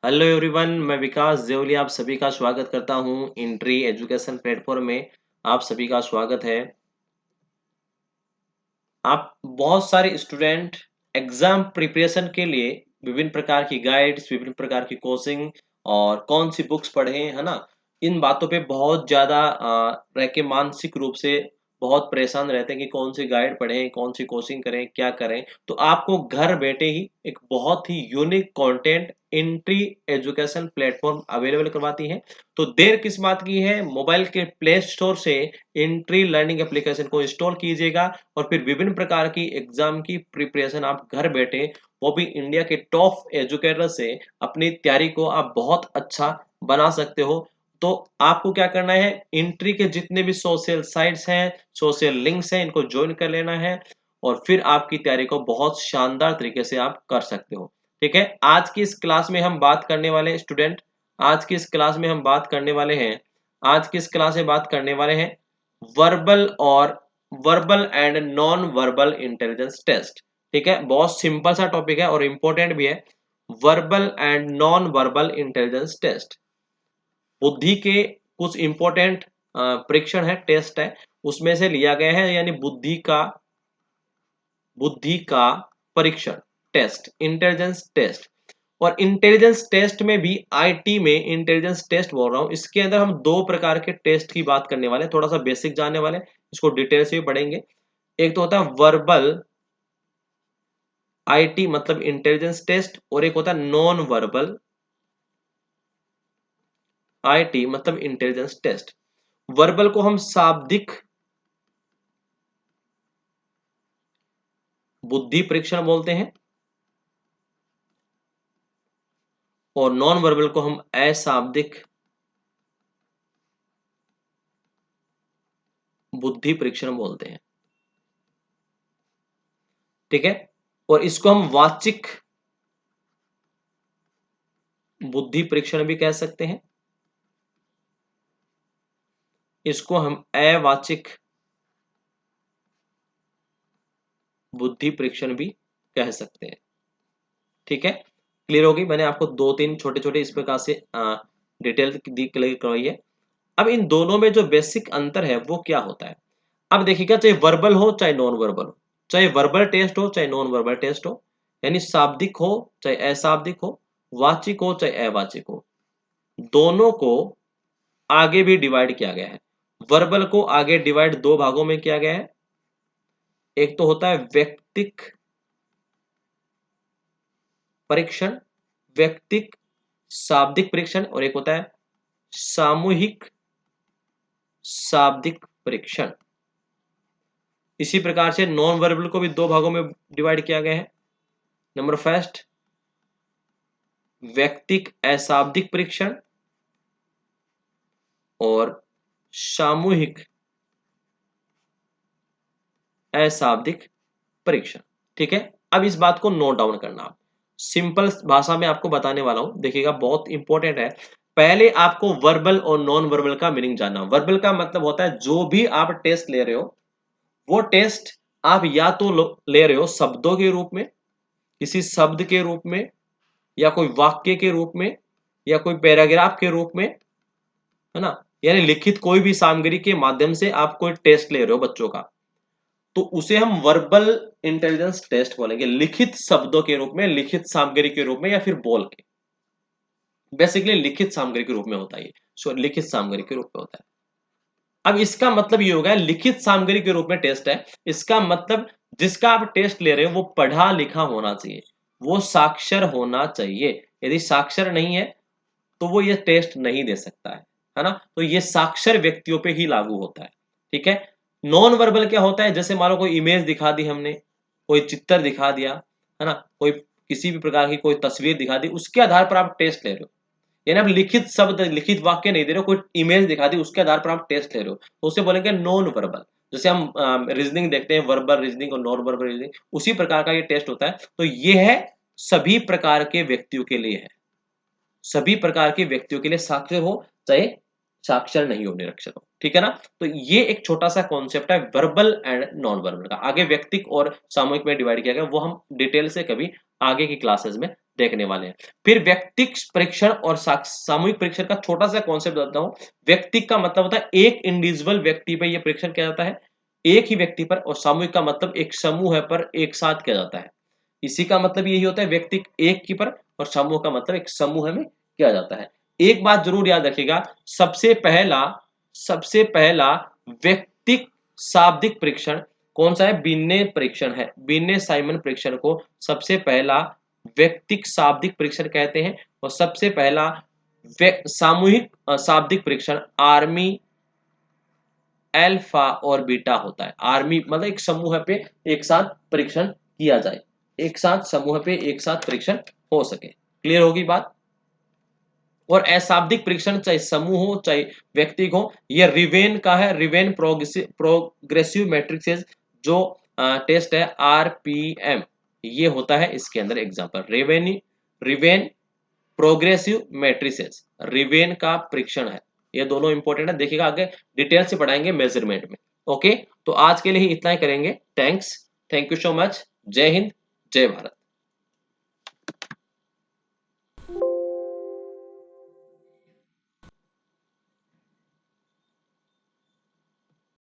Hello everyone, मैं विकास देवली आप सभी का स्वागत करता हूं इंट्री एजुकेशन प्लेटफॉर्म में। आप सभी का स्वागत है। आप बहुत सारे स्टूडेंट एग्जाम प्रिपरेशन के लिए विभिन्न प्रकार की गाइड्स, विभिन्न प्रकार की कोचिंग और कौन सी बुक्स पढ़ें, है ना। इन बातों पे बहुत ज़्यादा रह के मानसिक रूप से बहुत परेशान रहते हैं कि कौन सी गाइड पढ़ें, कौन सी कोचिंग करें, क्या करें। तो आपको घर बैठे ही एक बहुत ही unique content entry education platform available करवाती है। तो देर किस बात की है, मोबाइल के प्ले स्टोर से इंट्री लर्निंग एप्लीकेशन को इंस्टॉल कीजिएगा और फिर विभिन्न प्रकार की एग्जाम की प्रिपरेशन आप घर बैठे, वो भी इंडिया के टॉप एजुकेटर से, अपनी तैयारी को आप बहुत अच्छा बना सकते हो। तो आपको क्या करना है, इंट्री के जितने भी सोशल साइट्स हैं, सोशल लिंक्स हैं, इनको ज्वाइन कर लेना है और फिर आपकी तैयारी को बहुत शानदार तरीके से आप कर सकते हो। ठीक है, आज की इस क्लास में हम बात करने वाले हैं स्टूडेंट, आज की इस क्लास में हम बात करने वाले हैं, आज की इस क्लास में बात करने वाले हैं वर्बल और verbal and non verbal intelligence test. ठीक है, बहुत सिंपल सा टॉपिक है और इंपॉर्टेंट भी है। Verbal and non verbal intelligence test बुद्धि के कुछ इंपॉर्टेंट परीक्षण है, टेस्ट है, उसमें से लिया गया है, यानी बुद्धि का परीक्षण, टेस्ट, इंटेलिजेंस टेस्ट। और इंटेलिजेंस टेस्ट में भी, आईटी में इंटेलिजेंस टेस्ट बोल रहा हूं, इसके अंदर हम दो प्रकार के टेस्ट की बात करने वाले हैं। थोड़ा सा बेसिक जानने वाले हैं, इसको डिटेल से भी पढ़ेंगे। एक तो होता है वर्बल आईटी मतलब इंटेलिजेंस टेस्ट, और एक होता है नॉन वर्बल आईटी मतलब इंटेलिजेंस टेस्ट। वर्बल को हम शाब्दिक बुद्धि परीक्षण बोलते हैं और नॉन वर्बल को हम अशाब्दिक बुद्धि परीक्षण बोलते हैं। ठीक है, और इसको हम वाचिक बुद्धि परीक्षण भी कह सकते हैं, इसको हम अवाचिक बुद्धि परीक्षण भी कह सकते हैं। ठीक है, क्लियर होगी। मैंने आपको दो तीन छोटे छोटे इस प्रकार से डिटेल क्लियर करवाई है। अब इन दोनों में जो बेसिक अंतर है वो क्या होता है, अब देखिएगा, चाहे वर्बल हो चाहे नॉन वर्बल हो, चाहे वर्बल टेस्ट हो चाहे नॉन वर्बल टेस्ट हो, यानी शाब्दिक हो चाहे अशाब्दिक हो, वाचिक हो चाहे अवाचिक हो, दोनों को आगे भी डिवाइड किया गया है। वर्बल को आगे डिवाइड दो भागों में किया गया है। एक तो होता है व्यक्तिक परीक्षण, व्यक्तिक शाब्दिक परीक्षण, और एक होता है सामूहिक शाब्दिक परीक्षण। इसी प्रकार से नॉन वर्बल को भी दो भागों में डिवाइड किया गया है। नंबर फर्स्ट, व्यक्तिक अशाब्दिक परीक्षण और सामूहिक अशाब्दिक परीक्षण। ठीक है, अब इस बात को नोट डाउन करना, आप सिंपल भाषा में आपको बताने वाला हूं, देखिएगा बहुत इंपॉर्टेंट है। पहले आपको वर्बल और नॉन वर्बल का मीनिंग जानना। वर्बल का मतलब होता है जो भी आप टेस्ट ले रहे हो, वो टेस्ट आप या तो ले रहे हो शब्दों के रूप में, किसी शब्द के रूप में, या कोई वाक्य के रूप में, या कोई पैराग्राफ के रूप में, है ना, यानी लिखित कोई भी सामग्री के माध्यम से आप कोई टेस्ट ले रहे हो बच्चों का, तो उसे हम वर्बल इंटेलिजेंस टेस्ट बोलेंगे। लिखित शब्दों के रूप में, लिखित सामग्री के रूप में, या फिर बोल के, बेसिकली लिखित सामग्री के रूप में होता है ये। लिखित सामग्री के रूप में होता है। अब इसका मतलब ये होगा, लिखित सामग्री के रूप में टेस्ट है, इसका मतलब जिसका आप टेस्ट ले रहे हो वो पढ़ा लिखा होना चाहिए, वो साक्षर होना चाहिए। यदि साक्षर नहीं है तो वो ये टेस्ट नहीं दे सकता है ना। तो ये साक्षर व्यक्तियों पे ही लागू होता है। ठीक है, नॉन वर्बल क्या होता है, जैसे मान लो कोई इमेज दिखा दी हमने, कोई चित्र दिखा दिया, है ना, कोई किसी भी प्रकार की कोई तस्वीर दिखा दी, उसके आधार पर आप टेस्ट ले रहे हो, यानी आप लिखित शब्द, लिखित वाक्य नहीं दे रहे हो, कोई इमेज दिखा दी उसके आधार पर आप टेस्ट ले रहे हो, तो उसे बोलेंगे नॉन वर्बल। जैसे हम रीजनिंग देखते हैं, वर्बल रीजनिंग और नॉन वर्बल रीजनिंग, उसी प्रकार का ये टेस्ट होता है। तो ये है सभी प्रकार के व्यक्तियों के लिए है, सभी प्रकार के व्यक्तियों के लिए, साक्षर हो चाहे साक्षर नहीं हो, निरक्षर हो। ठीक है ना, तो ये एक छोटा सा कॉन्सेप्ट है वर्बल एंड नॉन वर्बल का। आगे व्यक्तिक और सामूहिक में डिवाइड किया गया, वो हम डिटेल से कभी आगे की क्लासेस में देखने वाले हैं। फिर व्यक्तिक परीक्षण और सामूहिक परीक्षण का छोटा सा कॉन्सेप्ट बताता हूं। व्यक्तिक का मतलब होता है एक इंडिविजुअल व्यक्ति पर यह परीक्षण किया जाता है, एक ही व्यक्ति पर, और सामूहिक का मतलब एक समूह पर एक साथ किया जाता है। इसी का मतलब यही होता है, व्यक्ति एक की पर और समूह का मतलब एक समूह में किया जाता है। एक बात जरूर याद रखिएगा, सबसे पहला व्यक्तिक शाब्दिक परीक्षण कौन सा है? बिन्ने परीक्षण है। बिन्ने साइमन परीक्षण को सबसे पहला व्यक्तिक शाब्दिक परीक्षण कहते हैं, और सबसे पहला सामूहिक शाब्दिक परीक्षण आर्मी अल्फा और बीटा होता है। आर्मी मतलब एक समूह पे एक साथ परीक्षण किया जाए, एक साथ समूह पे एक साथ परीक्षण हो सके। क्लियर होगी बात? और अशाब्दिक परीक्षण चाहे समूह हो चाहे व्यक्ति हो, ये रिवेन का है, रिवेन प्रोग्रेसिव मैट्रिक्सेस जो टेस्ट है आरपीएम, ये होता है इसके अंदर example. Riven progressive matrices, riven का परीक्षण है। ये दोनों इंपॉर्टेंट है, देखिएगा आगे डिटेल से पढ़ाएंगे मेजरमेंट में। ओके, तो आज के लिए ही इतना ही करेंगे। Thank you so much. जय हिंद, जय भारत।